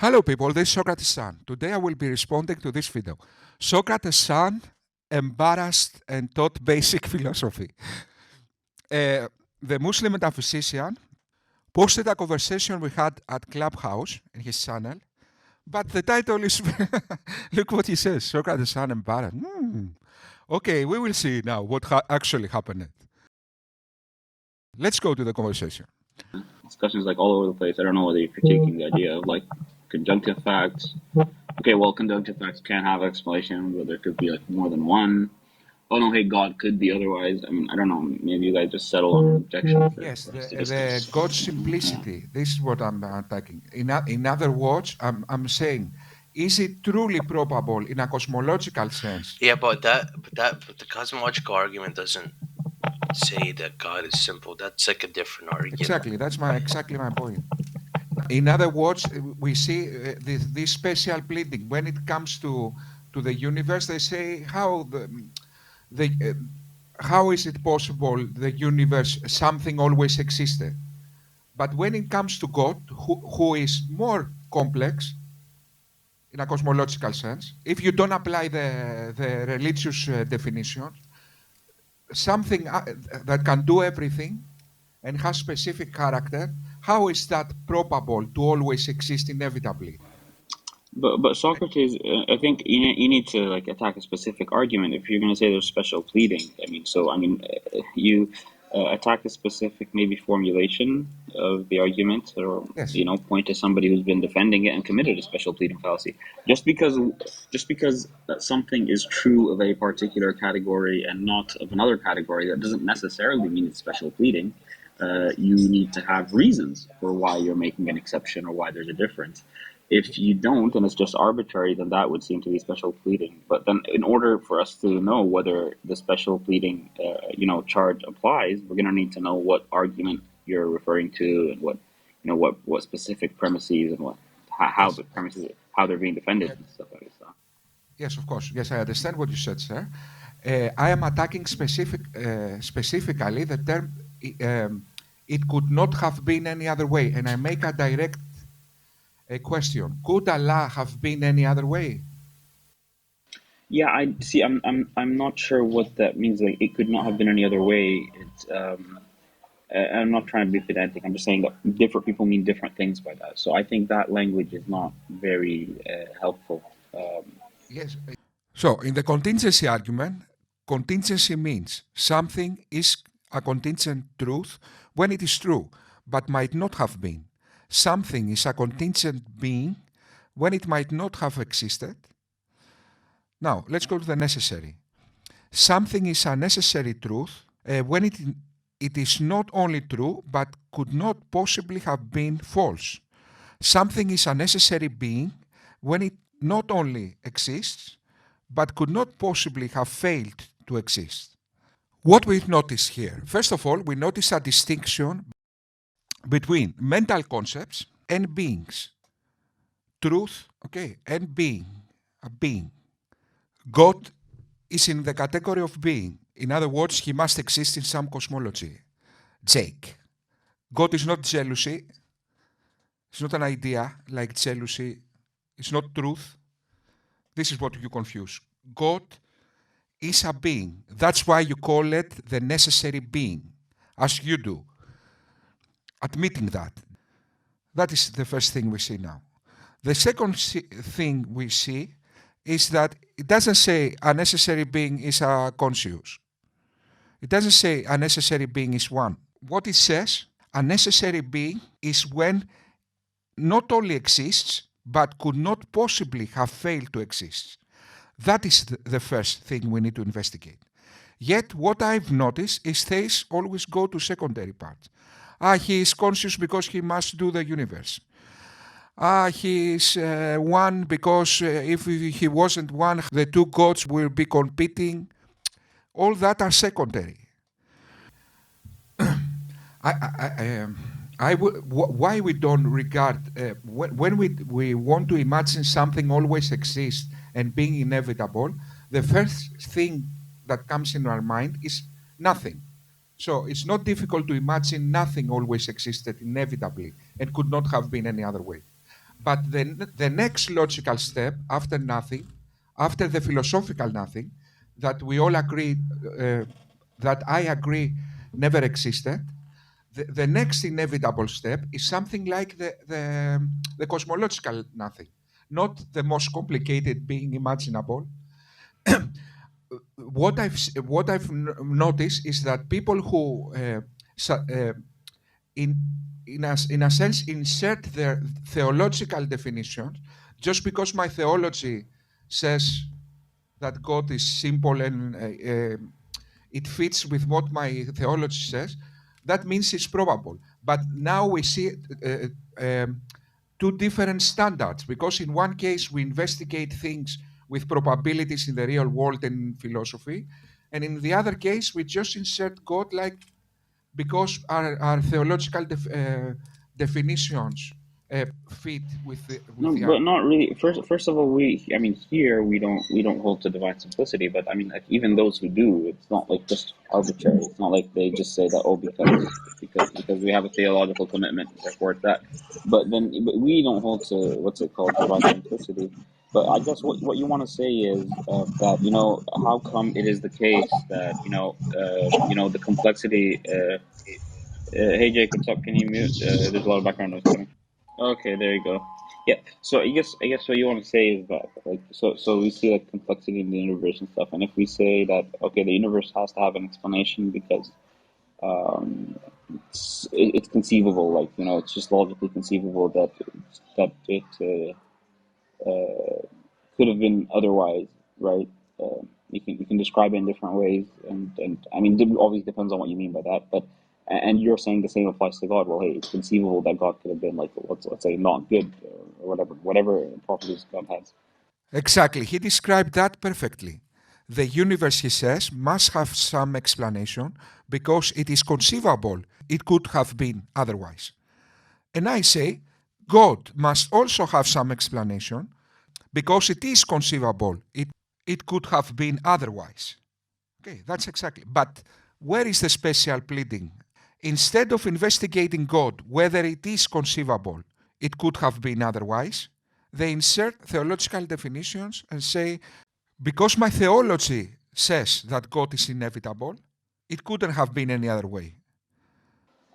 Hello people, this is Socrates Son. Today I will be responding to this video. Socrates Son embarrassed and taught basic philosophy. The Muslim metaphysician posted a conversation we had at Clubhouse in his channel, but the title is, look what he says, Socrates Son embarrassed. Okay, we will see now what actually happened. Let's go to the conversation. Discussions like all over the place. I don't know whether you're critiquing the idea of like conjunctive facts. Okay, well, conjunctive facts can have explanation, but there could be like more than one. Oh no, hey, God could be otherwise. I mean, I don't know. Maybe you guys just settle on an objection Yes, for us to the discuss. God's simplicity. This is what I'm attacking. In other words, I'm saying, is it truly probable in a cosmological sense? Yeah, but the cosmological argument doesn't say that God is simple. That's like a different argument. Exactly. That's exactly my point. In other words, we see this special pleading when it comes to the universe. They say how is it possible the universe something always existed, but when it comes to God, who is more complex in a cosmological sense, if you don't apply the religious definition, something that can do everything and has specific character, how is that probable to always exist inevitably? But Socrates, I think you need to like attack a specific argument if you're going to say there's special pleading. You attack a specific maybe formulation of the argument, or Yes. point to somebody who's been defending it and committed a special pleading fallacy. Just because something is true of a particular category and not of another category, that doesn't necessarily mean it's special pleading. You need to have reasons for why you're making an exception or why there's a difference. If you don't, and it's just arbitrary, then that would seem to be special pleading. But then, in order for us to know whether the special pleading, charge applies, we're going to need to know what argument you're referring to, and what specific premises, and how Yes. the premises, how they're being defended and stuff like that. Yes, of course. Yes, I understand what you said, sir. I am attacking specifically the term. It could not have been any other way, and I make a direct question: could Allah have been any other way? Yeah, I see. I'm not sure what that means. Like, it could not have been any other way. I'm not trying to be pedantic. I'm just saying that different people mean different things by that. So I think that language is not very helpful. Yes. So, in the contingency argument, contingency means something is a contingent truth when it is true, but might not have been. Something is a contingent being when it might not have existed. Now, let's go to the necessary. Something is a necessary truth when it is not only true, but could not possibly have been false. Something is a necessary being when it not only exists, but could not possibly have failed to exist. What we notice here, first of all, we notice a distinction between mental concepts and beings. Truth, okay, and being, a being. God is in the category of being. In other words, he must exist in some cosmology. Jake. God is not jealousy. It's not an idea like jealousy. It's not truth. This is what you confuse. God is a being. That's why you call it the necessary being, as you do. Admitting that. That is the first thing we see now. The second thing we see is that it doesn't say a necessary being is a conscious. It doesn't say a necessary being is one. What it says, a necessary being is when not only exists, but could not possibly have failed to exist. That is the first thing we need to investigate. Yet, what I've noticed is things always go to secondary parts. He is conscious because he must do the universe. He is one because if he wasn't one, the two gods will be competing. All that are secondary. Why we don't regard, when we want to imagine something always exists and being inevitable, the first thing that comes in our mind is nothing. So it's not difficult to imagine nothing always existed inevitably and could not have been any other way. But then the next logical step after nothing, after the philosophical nothing, that we all agree, that I agree never existed, the next inevitable step is something like the cosmological nothing, not the most complicated being imaginable. What I've noticed is that people who in in a sense insert their theological definitions just because my theology says that God is simple and it fits with what my theology says, that means it's probable. But now we see two different standards, because in one case we investigate things with probabilities in the real world and in philosophy, and in the other case we just insert God like because our theological definitions fit with No, the but not argument. really. First of all, I mean, here we don't hold to divine simplicity. But I mean, like, even those who do, it's not like just arbitrary. It's not like they just say that, oh, because we have a theological commitment, therefore it's that. But we don't hold to what's it called, divine simplicity. But I guess what you want to say is that, how come it is the case that, the complexity. Hey Jacob, stop. Can you mute? There's a lot of background noise coming. Okay, there you go. Yeah. So I guess what you want to say is that, like, so we see like complexity in the universe and stuff, and if we say that, okay, the universe has to have an explanation because it's conceivable, like, it's just logically conceivable that it could have been otherwise, right? You can describe it in different ways, and I mean, it always depends on what you mean by that. But and you're saying the same applies to God. Well, hey, it's conceivable that God could have been like, let's say, not good, or whatever properties God has. Exactly. He described that perfectly. The universe, he says, must have some explanation because it is conceivable. It could have been otherwise. And I say, God must also have some explanation because it is conceivable. It could have been otherwise. Okay, that's exactly. But where is the special pleading? Instead of investigating God, whether it is conceivable, it could have been otherwise, they insert theological definitions and say, because my theology says that God is inevitable, it couldn't have been any other way.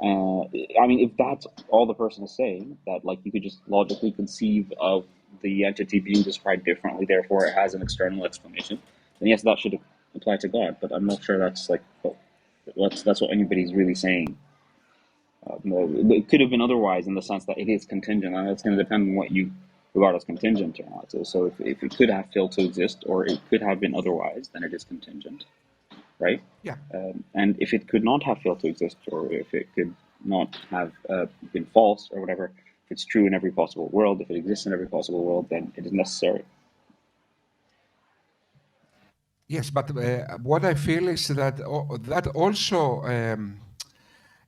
Uh, I mean, if that's all the person is saying, that like you could just logically conceive of the entity being described differently, therefore it has an external explanation, then yes, that should apply to God. But I'm not sure that's like that's what anybody's really saying. No, it could have been otherwise in the sense that it is contingent, and it's going to depend on what you regard as contingent or not. So if it could have failed to exist, or it could have been otherwise, then it is contingent, right? Yeah. And if it could not have failed to exist, or if it could not have been false, or whatever, if it's true in every possible world, if it exists in every possible world, then it is necessary. Yes, but what I feel is that that also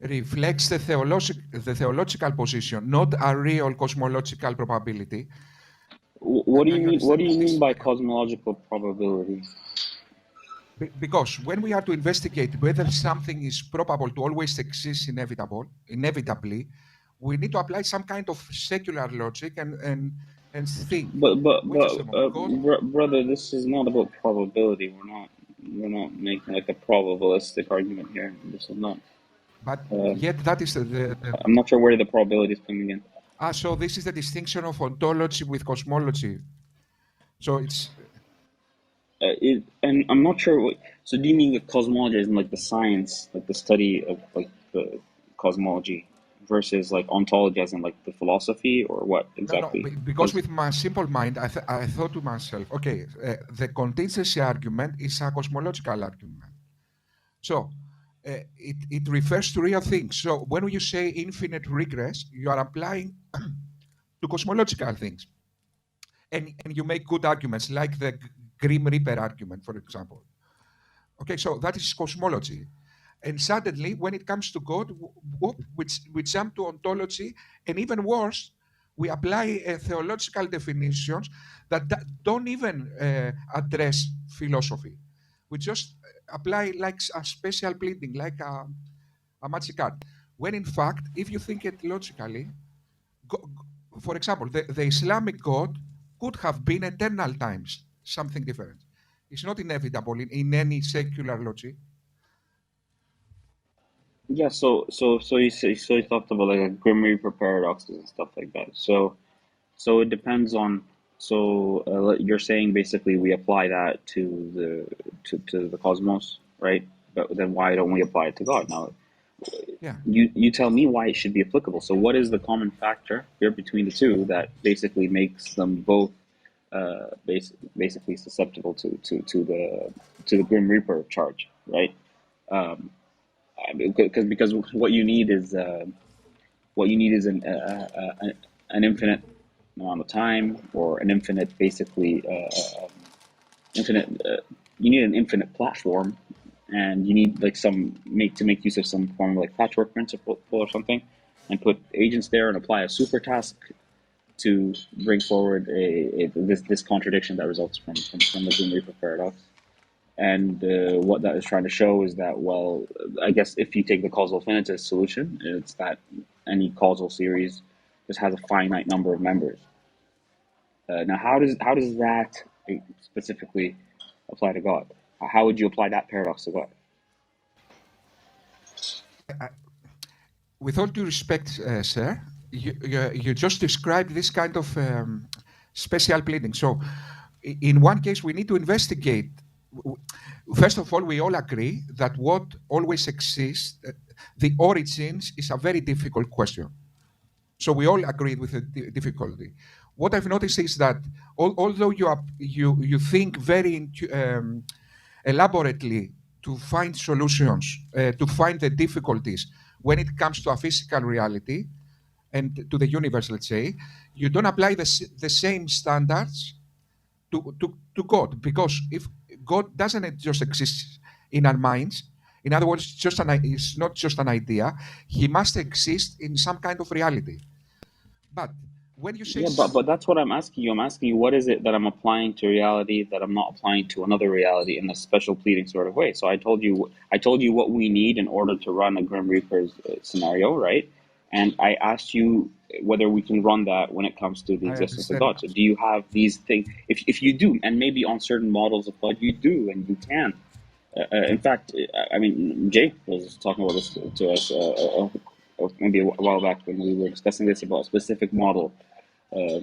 reflects the theological position, not a real cosmological probability. What do you You mean? What understand do you mean this? by cosmological probability? Because when we are to investigate whether something is probable to always exist inevitably, we need to apply some kind of secular logic and think. Wait just a moment. God, Brother, this is not about probability. We're not making like a probabilistic argument here. This is not. but Uh, yet that is the I'm not sure where the probability is coming in. so this is the distinction of ontology with cosmology. So it's And I'm not sure what. So do you mean that cosmology is like the science, like the study of like the cosmology, versus like ontology as in like the philosophy, or what no, exactly? because Because with my simple mind, I thought to myself, okay, the contingency argument is a cosmological argument. So it refers to real things. So when you say infinite regress, you are applying to cosmological things. And you make good arguments, like the Grim Reaper argument, for example. Okay, so that is cosmology. And suddenly, when it comes to God, we jump to ontology, and even worse, we apply theological definitions that don't even address philosophy. We just apply like a special pleading, like a magic card. When in fact, if you think it logically, for example, the Islamic God could have been eternal times, something different. It's not inevitable in any secular logic. Yeah, so you talked about like a Grim Reaper paradoxes and stuff like that. So it depends on. You're saying basically we apply that to the cosmos, right? But then why don't we apply it to God? Now, Yeah. you tell me why it should be applicable. So what is the common factor here between the two that basically makes them both basically susceptible to the Grim Reaper charge, right? Um, because what you need is an infinite amount of time, or an infinite basically infinite you need an infinite platform, and you need like to make use of some form of like patchwork principle or something, and put agents there and apply a super task to bring forward this contradiction that results from the Doom Reaper paradox. And what that is trying to show is that, well, I guess if you take the causal finitist solution, it's that any causal series just has a finite number of members. Now, how does that specifically apply to God? How would you apply that paradox to God? With all due respect, sir, you just described this kind of special pleading. So, in one case, we need to investigate. First of all, we all agree that what always exists, the origins, is a very difficult question. So we all agreed with the difficulty. What I've noticed is that although you think very elaborately to find solutions, to find the difficulties when it comes to a physical reality and to the universe, let's say, you don't apply the same standards to God, because if God doesn't just exist in our minds, in other words, it's not just an idea, he must exist in some kind of reality. But when you say Yeah, but that's what I'm asking you. I'm asking you, what is it that I'm applying to reality that I'm not applying to another reality in a special pleading sort of way? So I told you what we need in order to run a Grim Reaper's scenario, right? And I asked you whether we can run that when it comes to the I existence of understand. God. So do you have these things? If you do, and maybe on certain models of God you do, and you can. In fact, I mean, Jake was talking about this to us maybe a while back when we were discussing this about a specific model,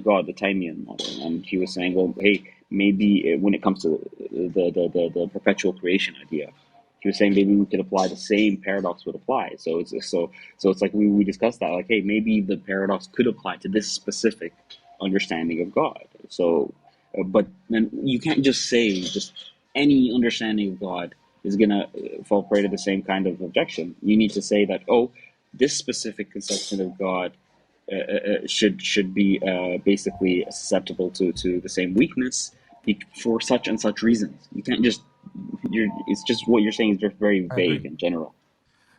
God, the Timean model, and he was saying, well, hey, maybe when it comes to the perpetual creation idea, he was saying maybe we could apply the same paradox would apply. So it's like we discussed that, like, hey, maybe the paradox could apply to this specific understanding of God. So, but then you can't just say just any understanding of God is gonna fall prey to the same kind of objection. You need to say that, oh, this specific conception of God should be basically susceptible to the same weakness for such and such reasons. You can't just it's just what you're saying is just very I vague agree. in general.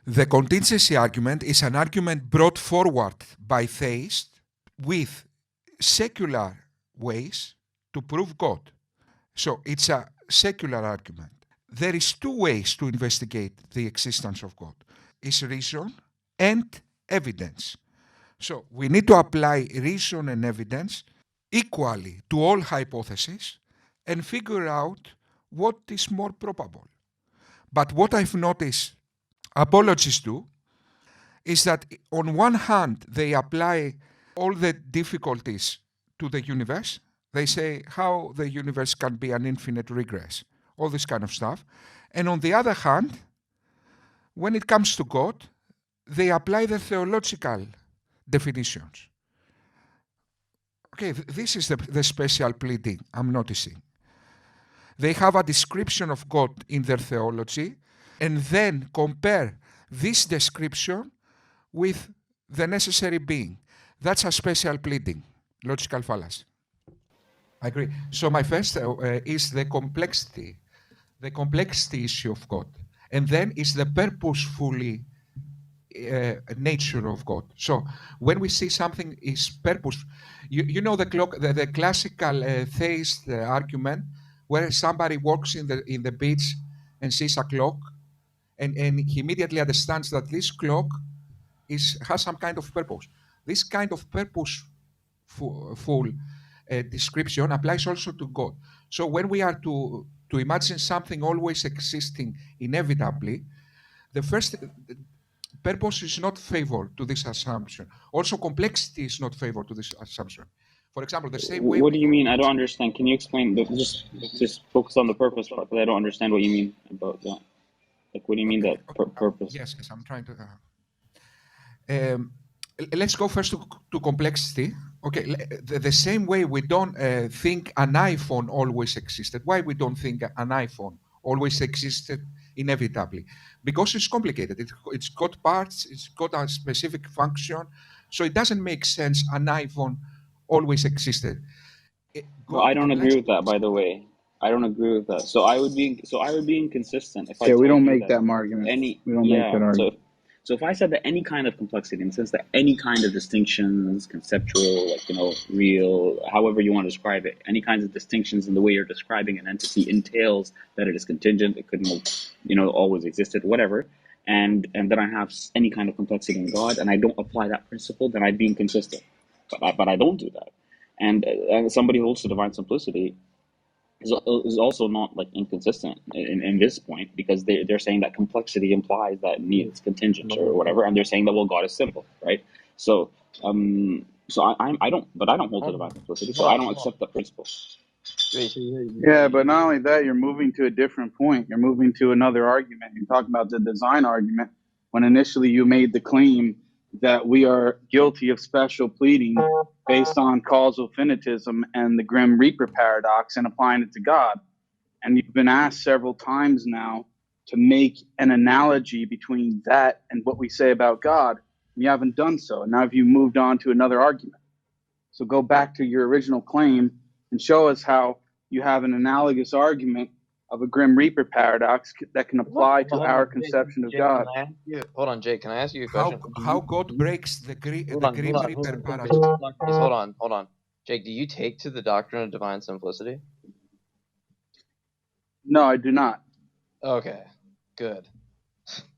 The contingency argument is an argument brought forward by theists with secular ways to prove God. So it's a secular argument. There is two ways to investigate the existence of God. Is reason and evidence. So we need to apply reason and evidence equally to all hypotheses and figure out what is more probable. But what I've noticed apologists do is that on one hand they apply all the difficulties to the universe. They say how the universe can be an infinite regress, all this kind of stuff. And on the other hand, when it comes to God, they apply the theological definitions. Okay, this is the special pleading I'm noticing. They have a description of God in their theology and then compare this description with the necessary being. That's a special pleading, logical fallacy. I agree. So my first is the complexity issue of God, and then is the purposefully nature of God. So when we see something is purpose, you know the classical theist argument where somebody walks in the beach and sees a clock, and he immediately understands that this clock has some kind of purpose. This kind of purpose full description applies also to God. So when we are to imagine something always existing inevitably, the first purpose is not favor to this assumption. Also, complexity is not favor to this assumption. For example, the same way What we do you don't. mean? I don't understand. Can you explain? Just focus on the purpose part, because I don't understand what you mean about that. Like, what do you mean Okay, that okay. purpose? Yes, yes, I'm trying to. Let's go first to complexity. Okay, the same way we don't think an iPhone always existed. Why we don't think an iPhone always existed inevitably? Because it's complicated. It's got parts. It's got a specific function. So it doesn't make sense an iPhone always existed. No, I God don't applies. agree with that, by the way. I don't agree with that. So I would be inconsistent if I Yeah, we told don't you make that that argument. any We don't make yeah. that argument. So if I said that any kind of complexity, in the sense that any kind of distinctions, conceptual, like, real, however you want to describe it, any kinds of distinctions in the way you're describing an entity entails that it is contingent, it couldn't have, always existed, whatever, and then I have any kind of complexity in God, and I don't apply that principle, then I'd be inconsistent. But I don't do that. And somebody who holds to divine simplicity is also not like inconsistent in this point, because they're saying that complexity implies that it's contingent or whatever, and they're saying that, well, God is simple, right? So I don't hold to divine simplicity, so I don't accept that principle. Wait, so Yeah, but not only that, you're moving to a different point. You're moving to another argument. You're talking about the design argument when initially you made the claim that we are guilty of special pleading based on causal finitism and the Grim Reaper paradox and applying it to God. And you've been asked several times now to make an analogy between that and what we say about God. You haven't done so. Now you moved on to another argument. So go back to your original claim and show us how you have an analogous argument of a Grim Reaper paradox that can apply to our conception of God. Hold on, Jake. Can I ask you a question? How God breaks the Grim Reaper paradox. Hold on. Jake, do you take to the doctrine of divine simplicity? No, I do not. Okay, good.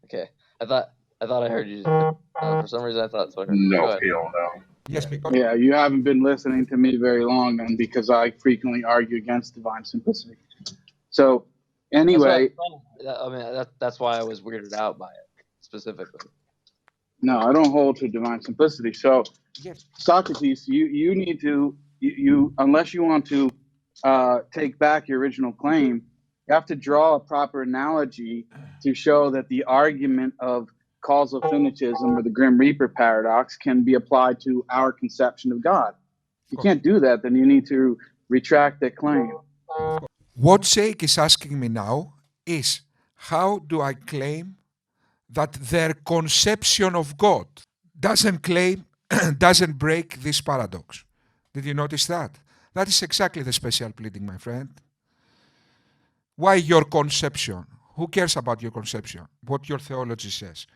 Okay, I thought I heard you. For some reason, I thought so. No, Go ahead. hell no. Yes, because Yeah, you haven't been listening to me very long, and because I frequently argue against divine simplicity. So, anyway, I mean, that's why I was weirded out by it specifically. no, I don't hold to divine simplicity. So, yes, Socrates, you need to unless you want to take back your original claim, you have to draw a proper analogy to show that the argument of causal finitism or the Grim Reaper paradox can be applied to our conception of God. If you can't do that, then you need to retract that claim. what Jake is asking me now is, how do I claim that their conception of God doesn't break this paradox? Did you notice that? That is exactly the special pleading, my friend. Why your conception? Who cares about your conception? What your theology says?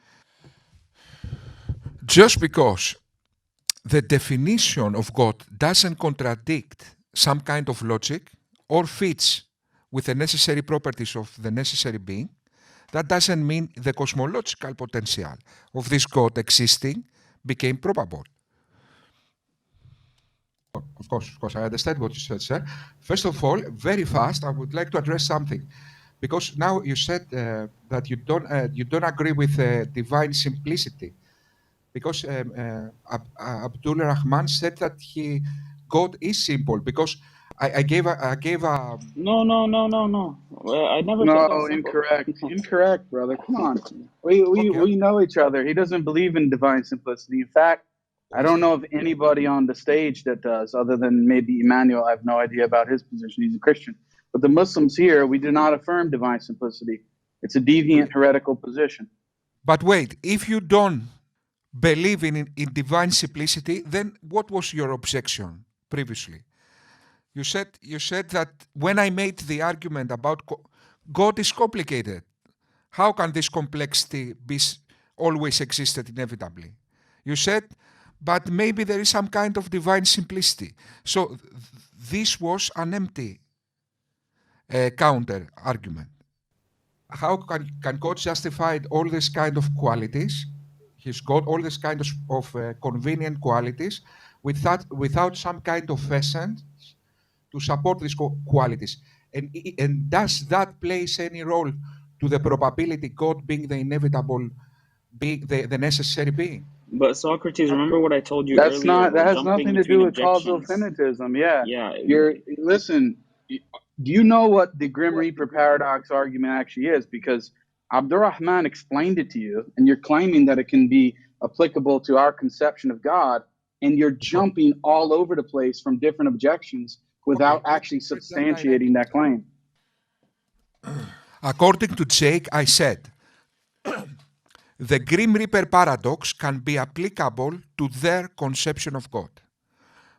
Just because the definition of God doesn't contradict some kind of logic or fits with the necessary properties of the necessary being, that doesn't mean the cosmological potential of this God existing became probable. Of course, I understand what you said, sir. First of all, very fast, I would like to address something, because now you said that you don't agree with divine simplicity, because Abdul Rahman said that God is simple. Because I gave a No. I never said that's No, simple. incorrect, brother. Come on, we know each other. He doesn't believe in divine simplicity. In fact, I don't know of anybody on the stage that does, other than maybe Emmanuel. I have no idea about his position. He's a Christian. But the Muslims here, we do not affirm divine simplicity. It's a deviant, heretical position. But wait, if you don't believe in divine simplicity, then what was your objection previously? You said that when I made the argument about God is complicated, how can this complexity be always existed inevitably? You said, but maybe there is some kind of divine simplicity. So this was an empty counter argument. How can God justify all these kind of qualities? He's got all these kind of convenient qualities, without some kind of essence to support these qualities. And does that plays any role to the probability God being the inevitable being, the necessary being? But Socrates, remember what I told you That's earlier not. That about has jumping nothing to between do with causal objections? finitism. Yeah, Yeah, you're. Listen. Do you know what the Grim Reaper paradox argument actually is? Because Abdurrahman explained it to you, and you're claiming that it can be applicable to our conception of God, and you're So, jumping all over the place from different objections without okay, actually let's start directly. substantiating that claim. According to Jake, I said, the Grim Reaper paradox can be applicable to their conception of God.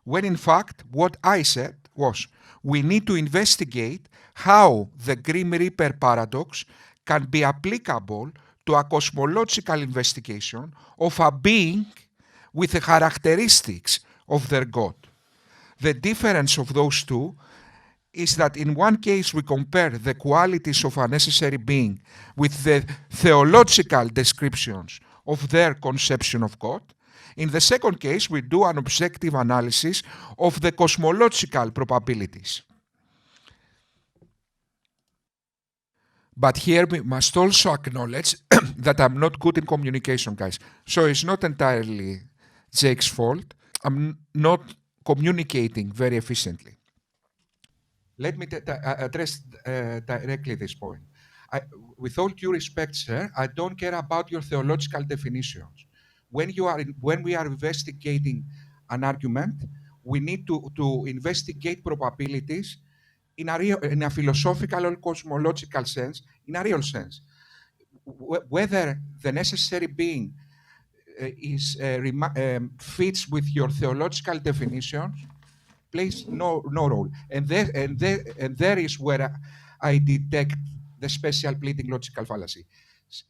When in fact, what I said was, we need to investigate how the Grim Reaper paradox can be applicable to a cosmological investigation of a being with the characteristics of their God. The difference of those two is that in one case we compare the qualities of a necessary being with the theological descriptions of their conception of God. In the second case, we do an objective analysis of the cosmological probabilities. But here we must also acknowledge that I'm not good in communication, guys. So it's not entirely Jake's fault. I'm not communicating very efficiently. Let me address directly this point. With all due respect, sir, I don't care about your theological definitions. When we are investigating an argument, we need to investigate probabilities in a philosophical or cosmological sense, in a real sense. Whether the necessary being fits with your theological definitions plays no role. And there is where I detect the special pleading logical fallacy.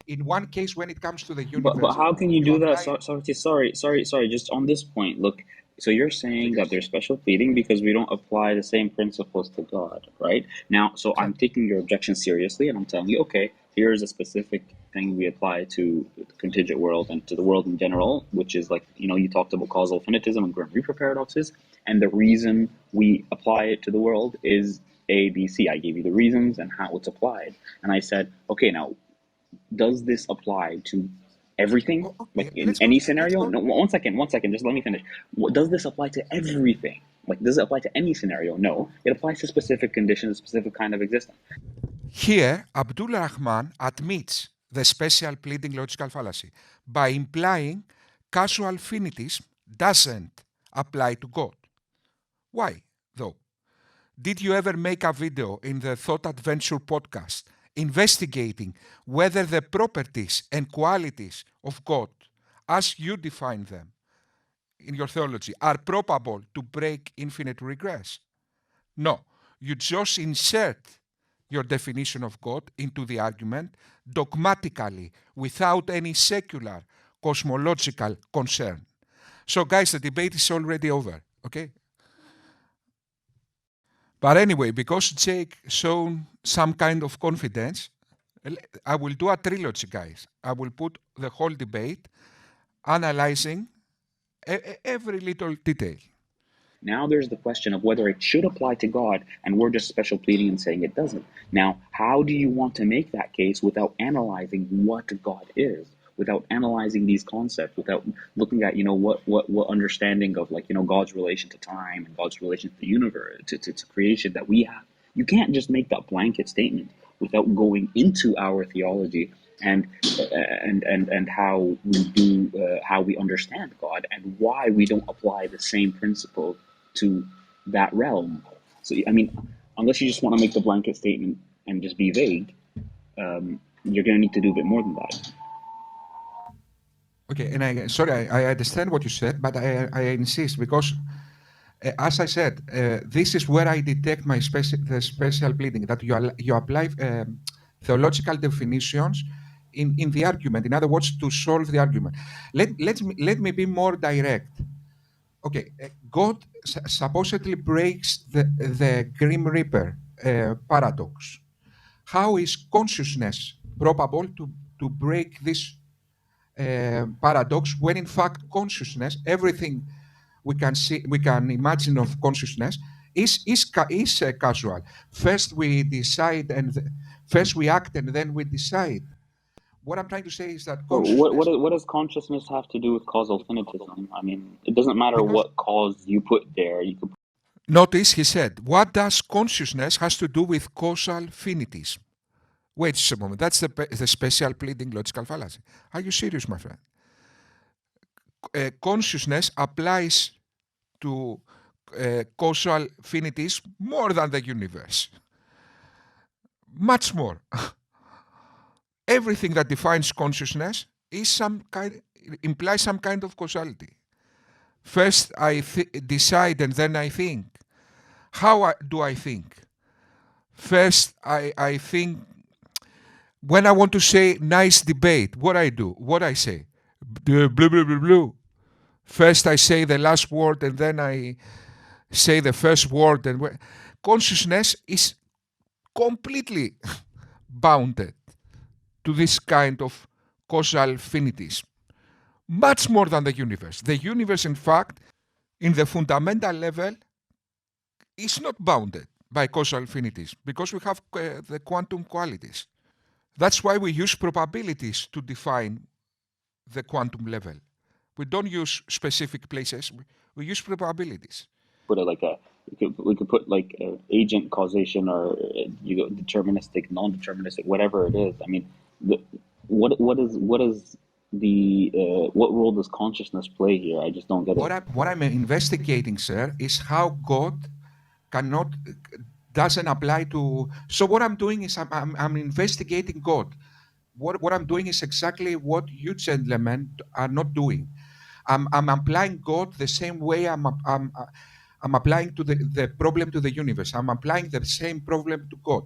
In one case, when it comes to the but universe, how can you you do that, apply. Socrates? Sorry. Just on this point, look. So you're saying that there's special pleading because we don't apply the same principles to God, right? Now, so I'm Exactly. taking your objection seriously, and I'm telling you, okay, here's a specific thing we apply to the contingent world and to the world in general, which is like, you talked about causal finitism and Grim Reaper paradoxes, and the reason we apply it to the world is A, B, C. I gave you the reasons and how it's applied, and I said, okay, now does this apply to everything? Like Okay, in let's go. any Let's scenario? go. No, one second, just let me finish. Does this apply to everything? Like, does it apply to any scenario? No. It applies to specific conditions, specific kind of existence. Here, Abdul Rahman admits the special pleading logical fallacy by implying casual finitism doesn't apply to God. Why, though? Did you ever make a video in the Thought Adventure podcast investigating whether the properties and qualities of God, as you define them in your theology, are probable to break infinite regress? No, you just insert your definition of God into the argument dogmatically without any secular cosmological concern. So, guys, the debate is already over, okay? But anyway, because Jake shown some kind of confidence, I will do a trilogy, guys. I will put the whole debate analyzing every little detail. Now there's the question of whether it should apply to God, and we're just special pleading and saying it doesn't. Now, how do you want to make that case without analyzing what God is, without analyzing these concepts, without looking at what understanding of God's relation to time and God's relation to the universe, to creation that we have? You can't just make that blanket statement without going into our theology and how we do how we understand God and why we don't apply the same principle to that realm. So I mean, unless you just want to make the blanket statement and just be vague, you're going to need to do a bit more than that. Okay, and I understand what you said, but I insist because, as I said, this is where I detect the special pleading that you apply theological definitions in the argument. In other words, to solve the argument. Let me be more direct. Okay, God supposedly breaks the Grim Reaper paradox. How is consciousness probable to break this paradox when in fact consciousness, everything we can see, we can imagine of consciousness is casual. First we decide, and first we act, and then we decide. What I'm trying to say is that But consciousness, what does consciousness have to do with causal finitism? I mean, it doesn't matter because what cause you put there. You could notice he said, what does consciousness has to do with causal finities? Wait just a moment. That's the special pleading logical fallacy. Are you serious, my friend? Consciousness applies to causal finities more than the universe. Much more. Everything that defines consciousness is implies some kind of causality. First, I decide and then I think. How do I think? First, I think when I want to say nice debate, what I do, what I say, blah, blah, blah, blah, blah. First, I say the last word and then I say the first word. And consciousness is completely bounded to this kind of causal finities, much more than the universe. The universe, in fact, in the fundamental level, is not bounded by causal finities because we have the quantum qualities. That's why we use probabilities to define the quantum level. We don't use specific places, we use probabilities. put it like we could put like agent causation or deterministic, non-deterministic, whatever it is. I mean, what role does consciousness play here? I just don't get it. What I'm investigating, sir, is how God doesn't apply to. So what I'm doing is I'm investigating God. What I'm doing is exactly what you gentlemen are not doing. I'm applying God the same way I'm applying to the problem to the universe. I'm applying the same problem to God.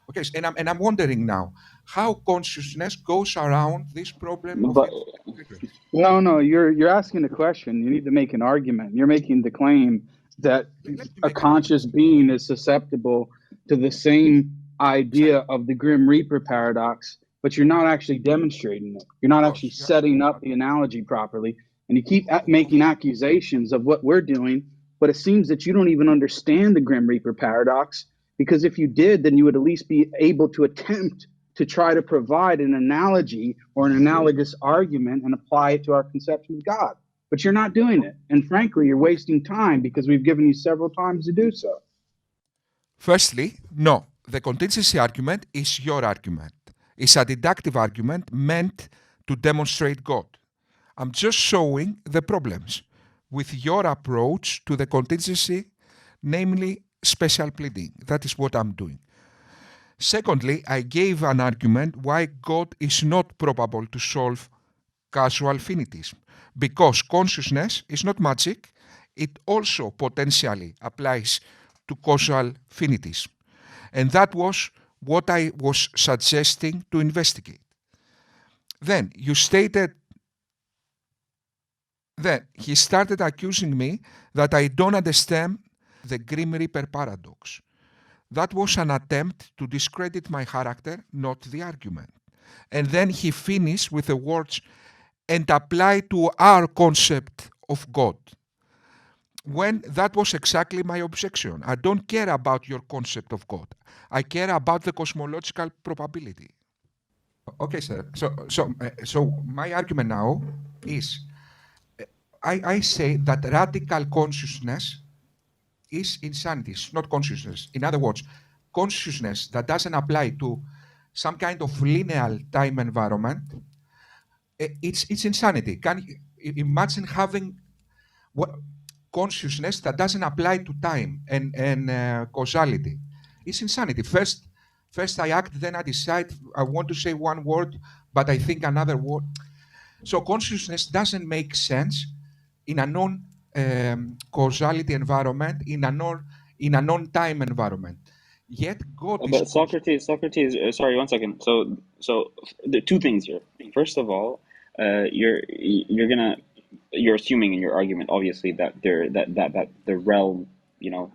Okay, and I'm wondering now how consciousness goes around this problem of But it. No, you're asking a question. You need to make an argument. You're making the claim that Let me a make an argument. conscious being is susceptible to the same idea of the Grim Reaper paradox, but you're not actually demonstrating it. You're Of not actually course, yeah. setting up the analogy properly, and you keep making accusations of what we're doing, but it seems that you don't even understand the Grim Reaper paradox, because if you did, then you would at least be able to attempt to try to provide an analogy or an analogous argument and apply it to our conception of God. But you're not doing it. And frankly, you're wasting time because we've given you several times to do so. Firstly, no. The contingency argument is your argument. It's a deductive argument meant to demonstrate God. I'm just showing the problems with your approach to the contingency, namely special pleading. That is what I'm doing. Secondly, I gave an argument why God is not probable to solve causal finities, because consciousness is not magic, it also potentially applies to causal finities. And that was what I was suggesting to investigate. Then he started accusing me that I don't understand the Grim Reaper paradox. That was an attempt to discredit my character, not the argument. And then he finished with the words, and apply to our concept of God. When that was exactly my objection. I don't care about your concept of God. I care about the cosmological probability. Okay, sir. So my argument now is, I say that radical consciousness is insanity. It's not consciousness. In other words, consciousness that doesn't apply to some kind of linear time environment, it's insanity. Can you imagine having what consciousness that doesn't apply to time and causality? It's insanity. First I act, then I decide. I want to say one word, but I think another word. So consciousness doesn't make sense in a non-causality environment, in a non-time environment. Yet God is But Socrates, sorry, one second. So there are two things here. First of all, you're assuming in your argument, obviously, that the realm,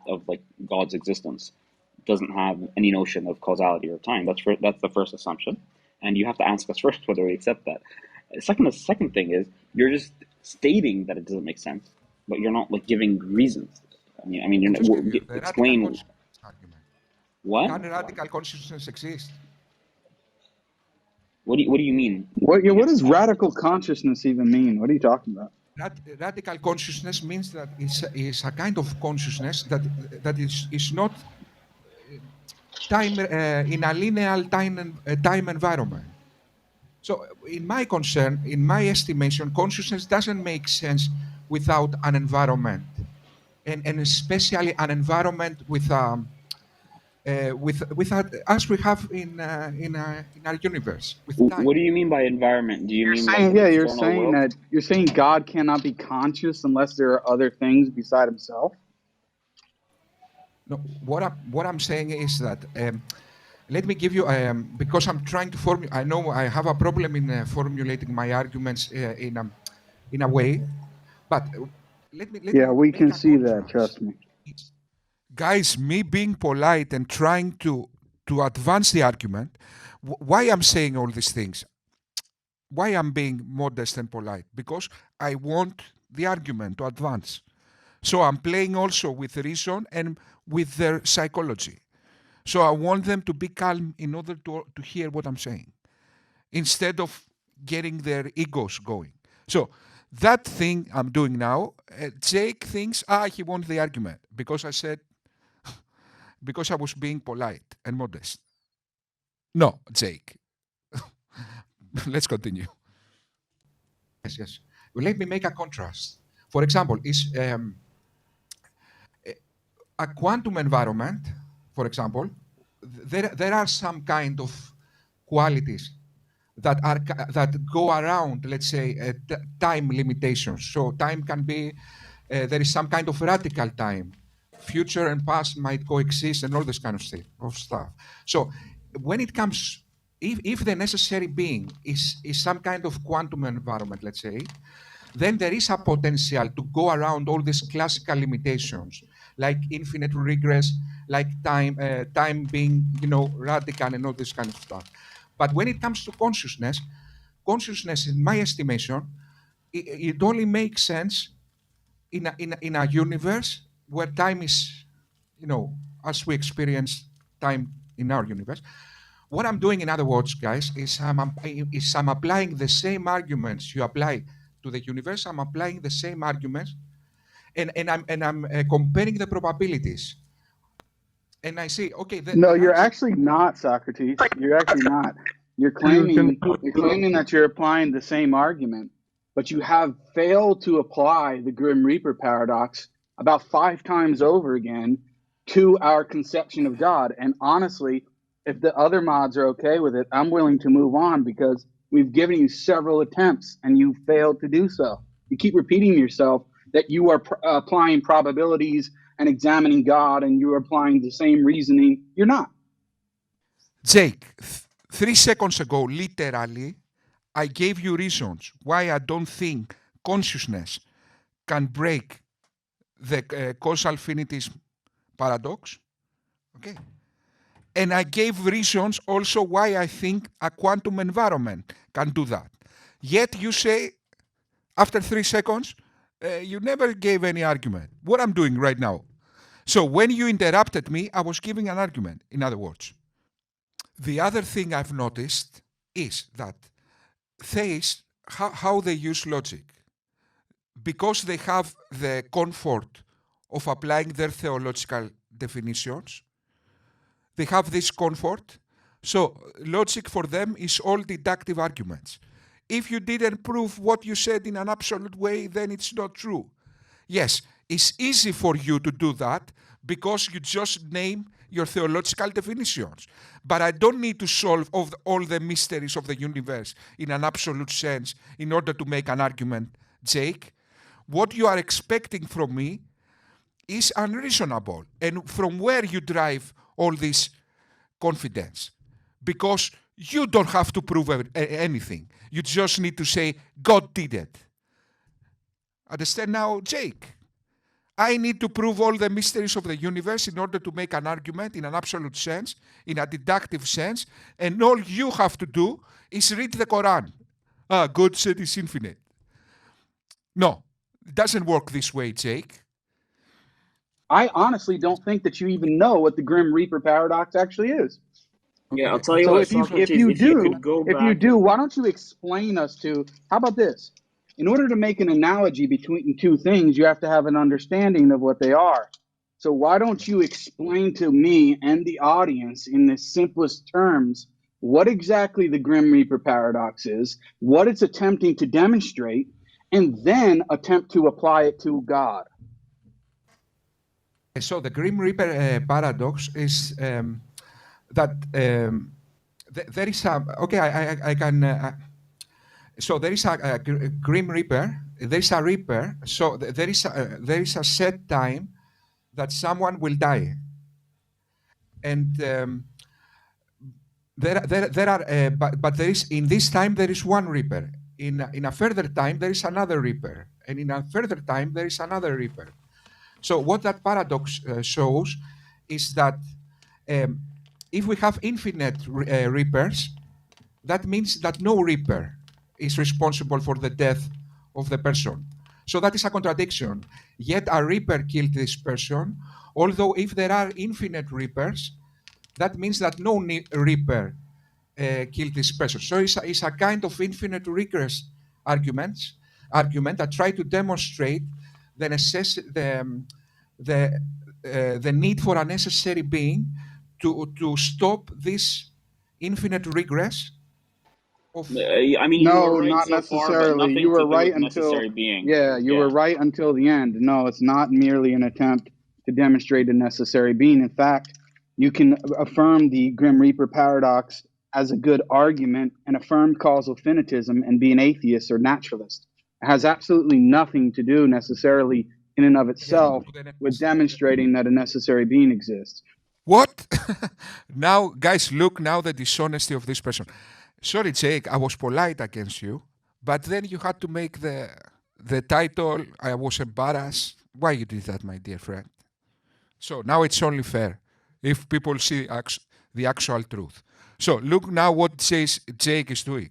of like God's existence doesn't have any notion of causality or time. That's the first assumption, and you have to ask us first whether we accept that. The second thing is you're just stating that it doesn't make sense. but you're not like giving reasons. I mean, I you're just gave you the radical explain consciousness argument. what? Can radical consciousness exist? What do you mean? What does radical consciousness even mean? What are you talking about? Radical consciousness means that it's a kind of consciousness that is not time in a linear time environment. So, in my concern, in my estimation, consciousness doesn't make sense without an environment, and especially an environment with as we have in our universe with time. What do you mean by environment? Do you mean like Saying, the yeah, external world? you're saying God cannot be conscious unless there are other things beside himself. No, what I'm saying is that let me give you because I'm trying to formulate. I know I have a problem in formulating my arguments in a way, but let Yeah, me we make can a see that. contrast. Trust me. Guys, me being polite and trying to advance the argument. Why I'm saying all these things? Why I'm being modest and polite? Because I want the argument to advance. So I'm playing also with reason and with their psychology. So I want them to be calm in order to hear what I'm saying, instead of getting their egos going. So that thing I'm doing now, Jake thinks, he won the argument because I was being polite and modest. No, Jake. Let's continue. Yes. Well, let me make a contrast. For example, is a quantum environment, for example, there are some kind of qualities that go around, let's say, time limitations. So time can be there is some kind of radical time. Future and past might coexist, and all this kind of stuff. So when it comes, if the necessary being is some kind of quantum environment, let's say, then there is a potential to go around all these classical limitations, like infinite regress, like time being, radical and all this kind of stuff. But when it comes to consciousness, in my estimation, it only makes sense in a universe where time is, as we experience time in our universe. What I'm doing, in other words, guys, is I'm applying the same arguments you apply to the universe. I'm applying the same arguments, and I'm comparing the probabilities. And I say, okay, No, there you're are. actually not, Socrates. You're actually not. You're claiming that you're applying the same argument, but you have failed to apply the Grim Reaper paradox about 5 times over again to our conception of God. And honestly, if the other mods are okay with it, I'm willing to move on because we've given you several attempts and you failed to do so. You keep repeating yourself that you are applying probabilities and examining God and you're applying the same reasoning. You're not. Jake, 3 seconds ago, literally, I gave you reasons why I don't think consciousness can break the causal finitism paradox. Okay. And I gave reasons also why I think a quantum environment can do that. Yet you say, after 3 seconds, you never gave any argument. What I'm doing right now. So when you interrupted me, I was giving an argument, in other words. The other thing I've noticed is that theists, how they use logic, because they have the comfort of applying their theological definitions, they have this comfort. So logic for them is all deductive arguments. If you didn't prove what you said in an absolute way, then it's not true. Yes, it's easy for you to do that because you just name your theological definitions. But I don't need to solve all the mysteries of the universe in an absolute sense in order to make an argument, Jake. What you are expecting from me is unreasonable. And from where you derive all this confidence? Because you don't have to prove anything. You just need to say, God did it. Understand now, Jake? I need to prove all the mysteries of the universe in order to make an argument in an absolute sense, in a deductive sense, and all you have to do is read the Quran. God said it's infinite. No, It doesn't work this way, Jake. I honestly don't think that you even know what the Grim Reaper paradox actually is. Yeah, I'll Okay. tell you So what, if Socrates, you if you do, could go back. why don't you explain us to, how about this? In order to make an analogy between two things, you have to have an understanding of what they are. So why don't you explain to me and the audience in the simplest terms what exactly the Grim Reaper paradox is, what it's attempting to demonstrate, and then attempt to apply it to God. So the Grim Reaper paradox is that there is a okay. I can. So there is a Grim Reaper. There is a Reaper. So there is a set time that someone will die, and there are. But there is in this time there is one Reaper. In a further time there is another Reaper, and in a further time there is another Reaper. So what that paradox shows is that um, if we have infinite reapers, that means that no reaper is responsible for the death of the person. So that is a contradiction. Yet a reaper killed this person, although if there are infinite reapers, that means that no reaper killed this person. So it's a kind of infinite regress argument that try to demonstrate the the need for a necessary being to stop this infinite regress of. I mean, you were No, right not so far, but necessarily. You nothing to were do right with until, necessary being. yeah, you Yeah. were right until the end. No, it's not merely an attempt to demonstrate a necessary being. In fact, you can affirm the Grim Reaper paradox as a good argument and affirm causal finitism and be an atheist or naturalist. It has absolutely nothing to do necessarily in and of Yes. itself with demonstrating that a necessary being exists. What? Now, guys, look now the dishonesty of this person. Sorry, Jake, I was polite against you, but then you had to make the title. I was embarrassed. Why you did that, my dear friend? So now it's only fair if people see the actual truth. So look now what Jake is doing.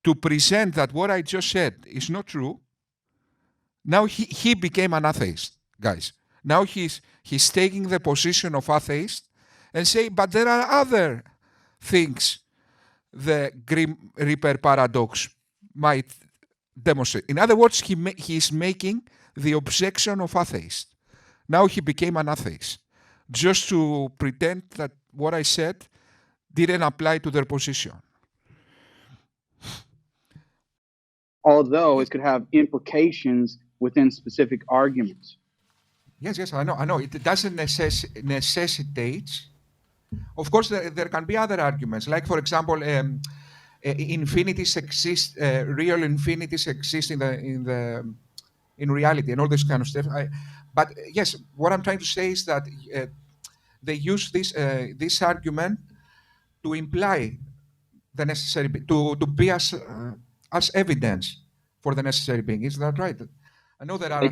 To present that what I just said is not true, now he became an atheist, guys. Now he's taking the position of atheist and say, but there are other things the Grim Reaper paradox might demonstrate. In other words, he is making the objection of atheist. Now he became an atheist, just to pretend that what I said didn't apply to their position. Although it could have implications within specific arguments. Yes, I know. It doesn't necessitate. Of course, there can be other arguments, like, for example, infinities exist, real infinities exist in reality, and all this kind of stuff. But yes, what I'm trying to say is that they use this argument to imply the necessary to be as evidence for the necessary being. Is that right? I know there are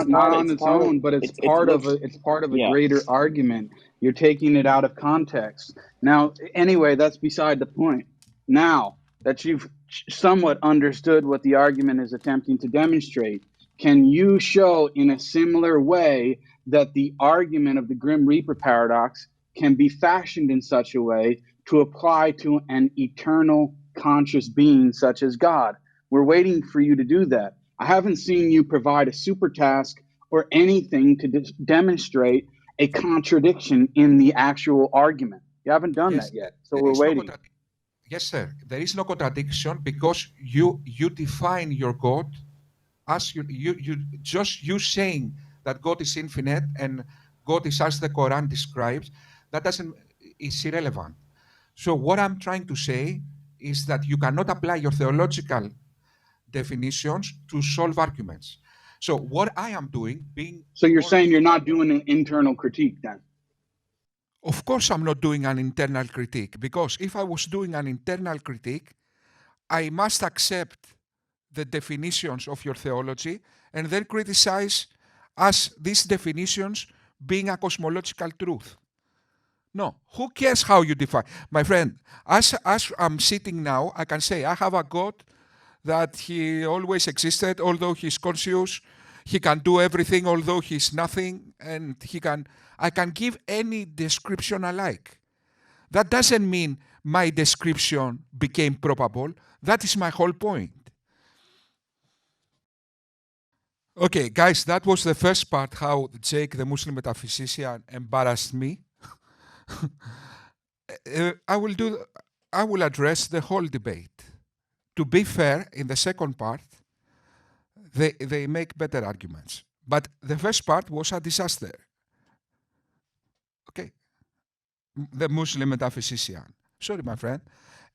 Not on its part of own, but it's it's part of literally, it's part of a yeah. greater argument. You're taking it out of context. Now, anyway, that's beside the point. Now that you've somewhat understood what the argument is attempting to demonstrate, can you show in a similar way that the argument of the Grim Reaper paradox can be fashioned in such a way to apply to an eternal conscious being such as God? We're waiting for you to do that. I haven't seen you provide a super task or anything to demonstrate a contradiction in the actual argument. You haven't done that Yes, yet, so there we're is no waiting. yes, sir. There is no contradiction because you define your God as you saying that God is infinite and God is as the Quran describes. That doesn't is irrelevant. So what I'm trying to say is that you cannot apply your theological definitions to solve arguments. So what I am doing, being So you're more, saying you're not doing an internal critique then? of course, I'm not doing an internal critique because if I was doing an internal critique, I must accept the definitions of your theology and then criticize as these definitions being a cosmological truth. No, who cares how you define? My friend, as I'm sitting now, I can say I have a God that he always existed, although he's conscious, he can do everything although he's nothing, and I can give any description I like. That doesn't mean my description became probable. That is my whole point. Okay, guys, that was the first part, how Jake, the Muslim metaphysician, embarrassed me. I will address the whole debate. To be fair, in the second part, they make better arguments. But the first part was a disaster. Okay. The Muslim metaphysician. Sorry, my friend.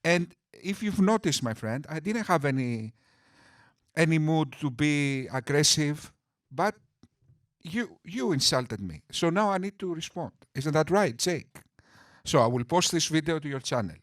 And if you've noticed, my friend, I didn't have any mood to be aggressive, but you insulted me. So now I need to respond. Isn't that right, Jake? So I will post this video to your channel.